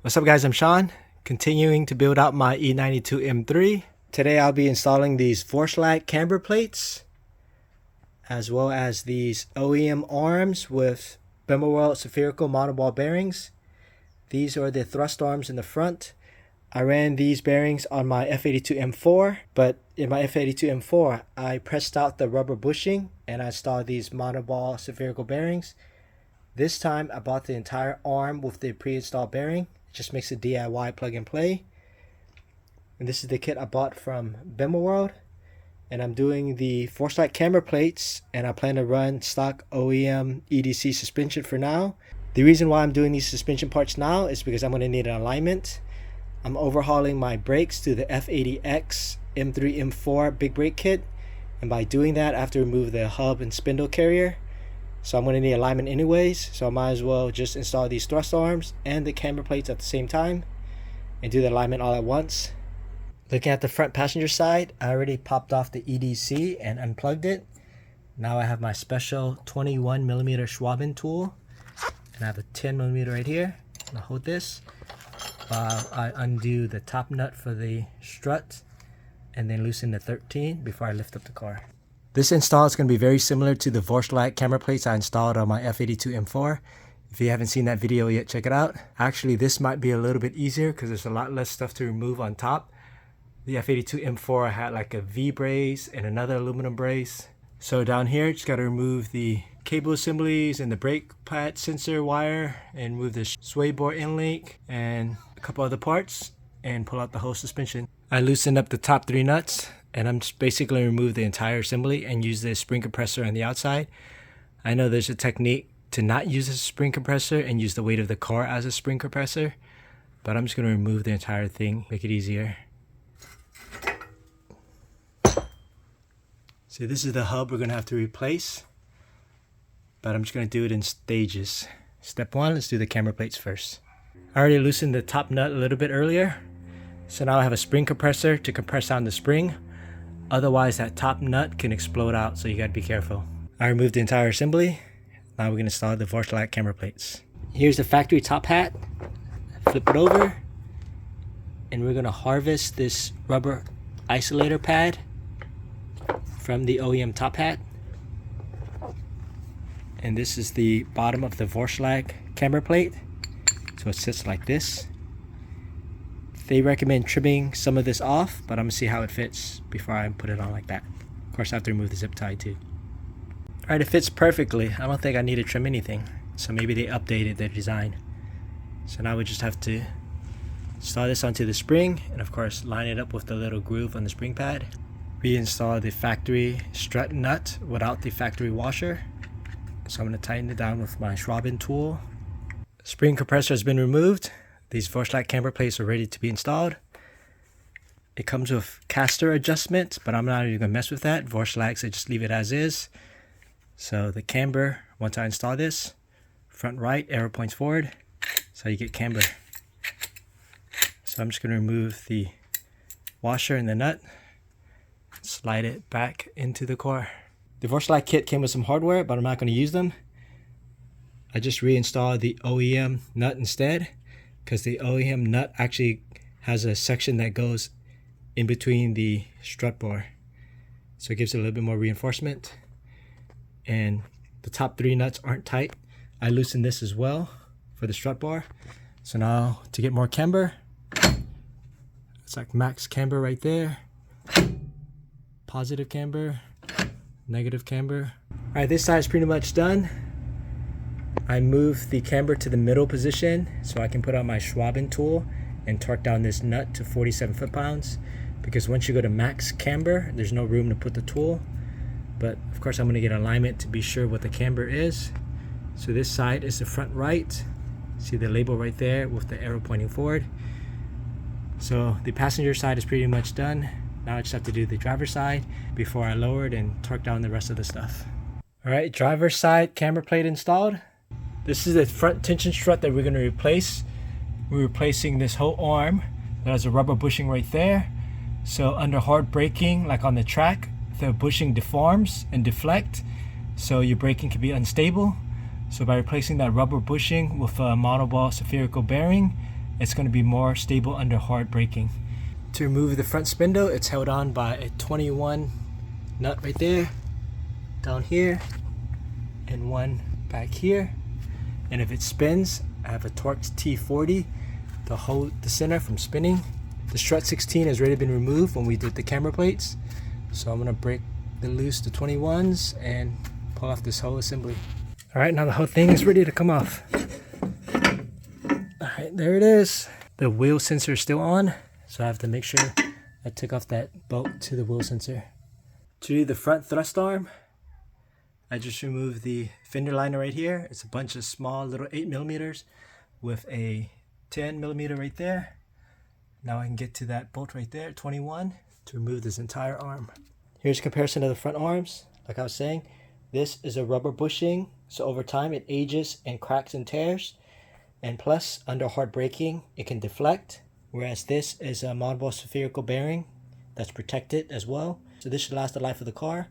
What's up guys, I'm Sean, continuing to build out my E9X M3. Today I'll be installing these Vorshlag Camber plates, as well as these OEM arms with BimmerWorld spherical monoball bearings. These are the thrust arms in the front. I ran these bearings on my F82 M4, but in my F82 M4 I pressed out the rubber bushing and I installed these monoball spherical bearings. This time I bought the entire arm with the pre-installed bearing. Just makes a DIY plug and play. And this is the kit I bought from BimmerWorld. And I'm doing the Vorshlag Camber plates, and I plan to run stock OEM EDC suspension for now. The reason why I'm doing these suspension parts now is because I'm going to need an alignment. I'm overhauling my brakes to the F80X M3 M4 big brake kit, and by doing that I have to remove the hub and spindle carrier. So I'm going to need alignment anyways, so I might as well just install these thrust arms and the camber plates at the same time and do the alignment all at once. Looking at the front passenger side, I already popped off the EDC and unplugged it. Now I have my special 21mm Schwabin tool, and I have a 10mm right here. I'll hold this while I undo the top nut for the strut and then loosen the 13 before I lift up the car. This install is going to be very similar to the Vorshlag camber plates I installed on my F82 M4. If you haven't seen that video yet, check it out. Actually, this might be a little bit easier because there's a lot less stuff to remove on top. The F82 M4 had like a V brace and another aluminum brace. So down here, just got to remove the cable assemblies and the brake pad sensor wire and remove the sway bar end link and a couple other parts and pull out the whole suspension. I loosened up the top 3 nuts. And I'm just basically remove the entire assembly and use the spring compressor on the outside. I know there's a technique to not use a spring compressor and use the weight of the car as a spring compressor, but I'm just going to remove the entire thing, make it easier. So this is the hub we're going to have to replace, but I'm just going to do it in stages. Step 1, let's do the camber plates first. I already loosened the top nut a little bit earlier, so now I have a spring compressor to compress down the spring. Otherwise that top nut can explode out, so you gotta be careful. I removed the entire assembly. Now we're gonna install the Vorshlag camber plates. Here's the factory top hat. Flip it over, and we're gonna harvest this rubber isolator pad from the OEM top hat. And this is the bottom of the Vorshlag camber plate. So it sits like this. They recommend trimming some of this off, but I'm gonna see how it fits before I put it on like that. Of course I have to remove the zip tie too. Alright, it fits perfectly. I don't think I need to trim anything. So maybe they updated their design. So now we just have to install this onto the spring and of course line it up with the little groove on the spring pad. Reinstall the factory strut nut without the factory washer. So I'm gonna tighten it down with my Schwabin tool. The spring compressor has been removed. These Vorshlag camber plates are ready to be installed. It comes with caster adjustment, but I'm not even going to mess with that. Vorshlag said just leave it as is. So the camber, once I install this, front right, arrow points forward. So you get camber. So I'm just going to remove the washer and the nut. Slide it back into the car. The Vorshlag kit came with some hardware, but I'm not going to use them. I just reinstalled the OEM nut instead, because the OEM nut actually has a section that goes in between the strut bar, so it gives it a little bit more reinforcement. And the top 3 nuts aren't tight. I loosened this as well for the strut bar. So now to get more camber, it's like max camber right there, positive camber, negative camber. All right, this side is pretty much done. I moved the camber to the middle position so I can put on my Schwabin tool and torque down this nut to 47 foot-pounds, because once you go to max camber, there's no room to put the tool. But of course I'm going to get alignment to be sure what the camber is. So this side is the front right. See the label right there with the arrow pointing forward. So the passenger side is pretty much done. Now I just have to do the driver's side before I lower it and torque down the rest of the stuff. Alright, driver's side camber plate installed. This is the front tension strut that we're going to replace. We're replacing this whole arm that has a rubber bushing right there. So under hard braking, like on the track, the bushing deforms and deflect, so your braking can be unstable. So by replacing that rubber bushing with a monoball spherical bearing, it's going to be more stable under hard braking. To remove the front spindle, it's held on by a 21 nut right there, down here, and one back here. And if it spins, I have a Torx T40 to hold the center from spinning. The strut 16 has already been removed when we did the camber plates, so I'm going to break the loose the 21s and pull off this whole assembly. Alright, now the whole thing is ready to come off. Alright, there it is. The wheel sensor is still on, so I have to make sure I took off that bolt to the wheel sensor. To do the front thrust arm, I just removed the fender liner right here. It's a bunch of small little 8mm with a 10mm right there. Now I can get to that bolt right there, 21, to remove this entire arm. Here's a comparison of the front arms. Like I was saying, this is a rubber bushing, so over time it ages and cracks and tears. And plus, under hard braking, it can deflect. Whereas this is a Monoball spherical bearing that's protected as well. So this should last the life of the car.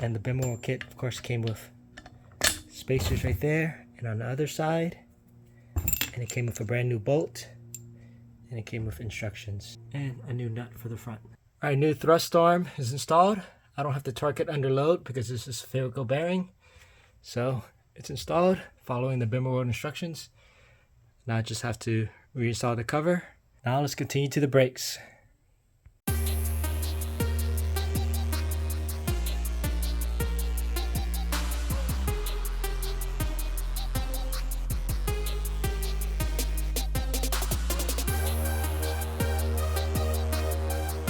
And the BimmerWorld kit, of course, came with spacers right there and on the other side. And it came with a brand new bolt. And it came with instructions and a new nut for the front. Our new thrust arm is installed. I don't have to torque it under load because this is a spherical bearing. So it's installed following the BimmerWorld instructions. Now I just have to reinstall the cover. Now let's continue to the brakes.